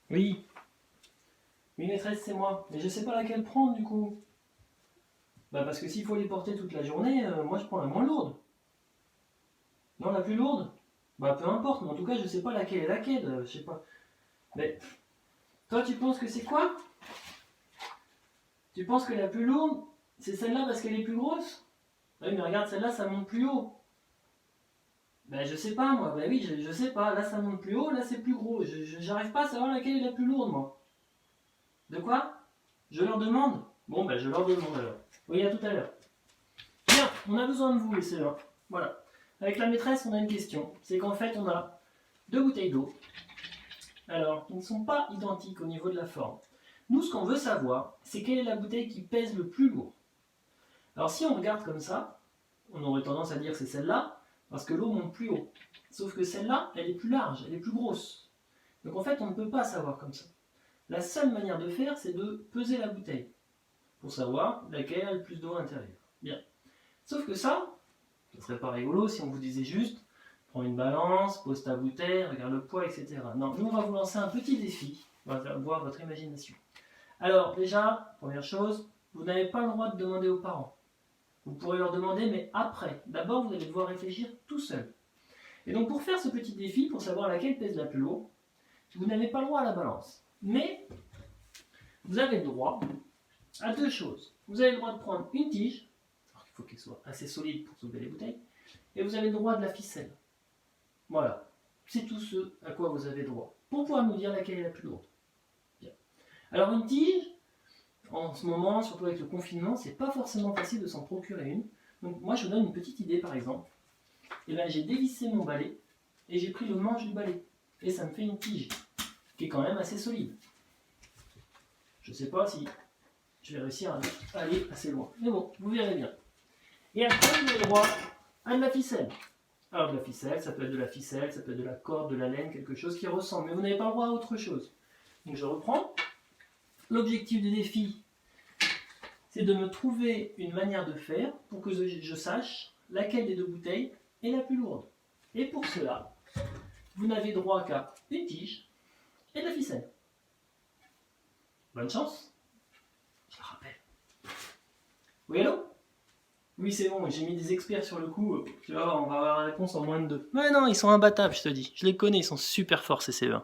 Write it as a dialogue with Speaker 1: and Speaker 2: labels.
Speaker 1: Oui. Oui, maîtresse, c'est moi. Mais je sais pas laquelle prendre du coup. Bah parce que s'il faut les porter toute la journée, moi je prends la moins lourde. Non, la plus lourde? Bah peu importe, mais en tout cas je sais pas laquelle est laquelle, je sais pas. Mais toi tu penses que c'est quoi? Tu penses que la plus lourde, c'est celle-là parce qu'elle est plus grosse? Oui, mais regarde, celle-là ça monte plus haut. Ben je sais pas moi, ben oui, je sais pas, là ça monte plus haut, là c'est plus gros. J'arrive pas à savoir laquelle est la plus lourde moi. De quoi? Je leur demande? Bon ben je leur demande alors. Oui, à tout à l'heure. Bien, on a besoin de vous les CE1. Voilà. Avec la maîtresse, on a une question. C'est qu'en fait, on a deux bouteilles d'eau. Alors, ils ne sont pas identiques au niveau de la forme. Nous, ce qu'on veut savoir, c'est quelle est la bouteille qui pèse le plus lourd. Alors, si on regarde comme ça, on aurait tendance à dire que c'est celle-là, parce que l'eau monte plus haut. Sauf que celle-là, elle est plus large, elle est plus grosse. Donc en fait, on ne peut pas savoir comme ça. La seule manière de faire, c'est de peser la bouteille, pour savoir laquelle a le plus d'eau à l'intérieur. Bien. Sauf que ça, ce serait pas rigolo si on vous disait juste, prends une balance, pose ta bouteille, regarde le poids, etc. Non, nous on va vous lancer un petit défi, on va faire voir votre imagination. Alors déjà, première chose, vous n'avez pas le droit de demander aux parents. Vous pourrez leur demander, mais après. D'abord, vous allez devoir réfléchir tout seul. Et donc pour faire ce petit défi, pour savoir laquelle pèse la plus lourd, vous n'avez pas le droit à la balance. Mais vous avez le droit à deux choses. Vous avez le droit de prendre une tige, alors qu'il faut qu'elle soit assez solide pour soulever les bouteilles, et vous avez le droit de la ficelle. Voilà. C'est tout ce à quoi vous avez droit. Pour pouvoir nous dire laquelle est la plus lourde. Bien. Alors une tige, en ce moment, surtout avec le confinement, c'est pas forcément facile de s'en procurer une. Donc moi je vous donne une petite idée par exemple. Et là j'ai dévissé mon balai et j'ai pris le manche du balai. Et ça me fait une tige qui est quand même assez solide. Je sais pas si je vais réussir à aller assez loin. Mais bon, vous verrez bien. Et après vous avez le droit à de la ficelle. Alors de la ficelle, ça peut être de la ficelle, ça peut être de la corde, de la laine, quelque chose qui ressemble. Mais vous n'avez pas le droit à autre chose. Donc je reprends. L'objectif du défi, c'est de me trouver une manière de faire pour que je sache laquelle des deux bouteilles est la plus lourde. Et pour cela, vous n'avez droit qu'à une tige et de la ficelle. Bonne chance, je le rappelle. Oui, allô? Oui, c'est bon, j'ai mis des experts sur le coup. Tu vas voir, on va avoir la réponse en moins de 2. Mais non, ils sont imbattables, je te dis. Je les connais, ils sont super forts ces CE1.